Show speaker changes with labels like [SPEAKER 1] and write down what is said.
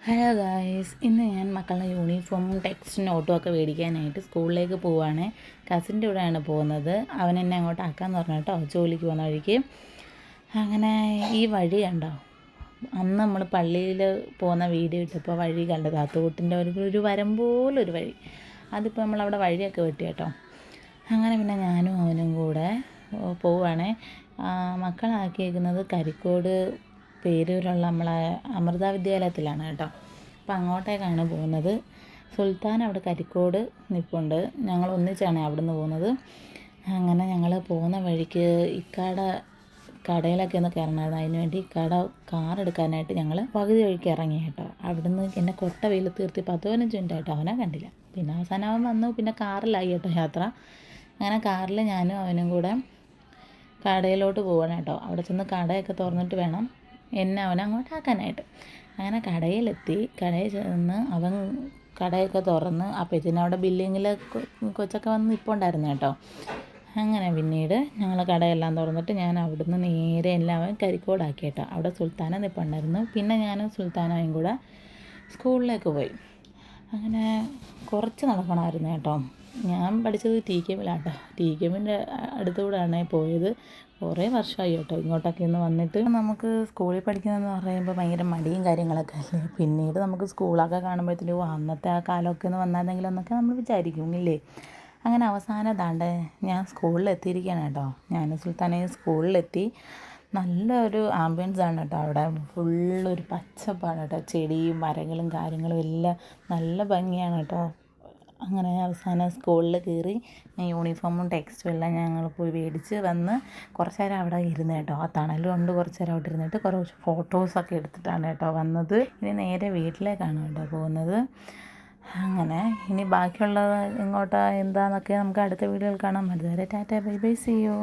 [SPEAKER 1] Hello guys, ഇന്ന് ഞാൻ മക്കളുടെ യൂണിഫോമും ടെക്സ്റ്റ് നോട്ടും ഒക്കെ മേടിക്കാനായിട്ട് സ്കൂളിലേക്ക് പോവുകയാണ്. കസിൻ്റെ കൂടെയാണ് പോകുന്നത്. അവൻ എന്നെ അങ്ങോട്ട് ആക്കാമെന്ന് പറഞ്ഞു കേട്ടോ, ജോലിക്ക് പോകുന്ന വഴിക്ക്. അങ്ങനെ ഈ വഴി കണ്ടോ, അന്ന് നമ്മൾ പള്ളിയിൽ പോകുന്ന വീഡിയോ ഇട്ടപ്പോൾ വഴി കണ്ടത് താത്തൂട്ടിൻ്റെ ഒരു വരം പോലൊരു വഴി. അതിപ്പോൾ നമ്മളവിടെ വഴിയൊക്കെ വെട്ടി കേട്ടോ. അങ്ങനെ പിന്നെ ഞാനും അവനും കൂടെ പോവുകയാണ്. മക്കളാക്കിയേക്കുന്നത് കരിക്കോട് പേരൂരുള്ള നമ്മളെ അമൃത വിദ്യാലയത്തിലാണ് കേട്ടോ. അപ്പം അങ്ങോട്ടേക്കാണ് പോകുന്നത്. സുൽത്താൻ അവിടെ കരിക്കോട് നിൽപ്പുണ്ട്. ഞങ്ങൾ ഒന്നിച്ചാണ് അവിടെ നിന്ന് പോകുന്നത്. അങ്ങനെ ഞങ്ങൾ പോകുന്ന വഴിക്ക് കടയിലൊക്കെ ഒന്ന് കയറണമായിരുന്നു. അതിന് വേണ്ടി കാർ എടുക്കാനായിട്ട് ഞങ്ങൾ പകുതി വഴിക്ക് ഇറങ്ങി കേട്ടോ. അവിടുന്ന് എന്നെ കൊട്ട വെയിലത്ത് നിർത്തി 10-15 മിനിറ്റ് ആയിട്ട് അവനെ കണ്ടില്ല. പിന്നെ അവസാനം അവൻ വന്നു. പിന്നെ കാറിലായി കേട്ടോ യാത്ര. അങ്ങനെ കാറിൽ ഞാനും അവനും കൂടെ കടയിലോട്ട് പോകണം കേട്ടോ. അവിടെ ചെന്ന് കടയൊക്കെ തുറന്നിട്ട് വേണം എന്നെ അവനെ അങ്ങോട്ടാക്കാനായിട്ട്. അങ്ങനെ കടയിലെത്തി. കടയിൽ ചെന്ന് അവൻ കടയൊക്കെ തുറന്ന് അപ്പോഴത്തേനും അവിടെ ബില്ലിങ്ങിൽ കൊച്ചൊക്കെ വന്ന് നിൽപ്പുണ്ടായിരുന്നു കേട്ടോ. അങ്ങനെ പിന്നീട് ഞങ്ങൾ കടയെല്ലാം തുറന്നിട്ട് ഞാൻ അവിടുന്ന് നേരെ എല്ലാം കരിക്കോടാക്കി കേട്ടോ. അവിടെ സുൽത്താന നിൽപ്പുണ്ടായിരുന്നു. പിന്നെ ഞാനും സുൽത്താനയും കൂടെ സ്കൂളിലേക്ക് പോയി. അങ്ങനെ കുറച്ച് നടക്കണമായിരുന്നു കേട്ടോ. ഞാൻ പഠിച്ചത് TKM-ലാട്ടോ. TKM-ൻ്റെ അടുത്തുകൂടെയാണ് പോയത്. കുറേ വർഷമായി കേട്ടോ ഇങ്ങോട്ടൊക്കെ ഒന്ന് വന്നിട്ട്. നമുക്ക് സ്കൂളിൽ പഠിക്കുന്നതെന്ന് പറയുമ്പോൾ ഭയങ്കര മടിയും കാര്യങ്ങളൊക്കെ അല്ലേ. പിന്നീട് നമുക്ക് സ്കൂളൊക്കെ കാണുമ്പോഴത്തേക്കും അന്നത്തെ ആ കാലമൊക്കെ ഒന്ന് വന്നായിരുന്നെങ്കിലും എന്നൊക്കെ നമ്മൾ വിചാരിക്കും ഇല്ലേ. അങ്ങനെ അവസാനം ദാണ്ടെ ഞാൻ സ്കൂളിലെത്തിയിരിക്കുകയാണ് കേട്ടോ. ഞാൻ സുൽത്താനയും സ്കൂളിലെത്തി. നല്ലൊരു ആംബിയൻസ് ആണ് കേട്ടോ. അവിടെ ഫുള്ളൊരു പച്ചപ്പാണ് കേട്ടോ. ചെടിയും മരങ്ങളും കാര്യങ്ങളും എല്ലാം നല്ല ഭംഗിയാണ് കേട്ടോ. അങ്ങനെ അവസാനം സ്കൂളിൽ കയറി യൂണിഫോമും ടെക്സ്റ്റും എല്ലാം ഞങ്ങൾ പോയി മേടിച്ച് വന്ന് കുറച്ച് നേരം അവിടെ ഇരുന്ന് കേട്ടോ. ആ തണലും കൊണ്ട് കുറച്ച് നേരം അവിടെ ഇരുന്നിട്ട് കുറച്ച് ഫോട്ടോസൊക്കെ എടുത്തിട്ടാണ് കേട്ടോ വന്നത്. ഇനി നേരെ വീട്ടിലേക്കാണ് കേട്ടോ പോകുന്നത്. അങ്ങനെ ഇനി ബാക്കിയുള്ളത് എങ്ങോട്ടാണ് എന്താണെന്നൊക്കെ നമുക്ക് അടുത്ത വീഡിയോയിൽ കാണാം. അതുവരെ tata bye bye, see U.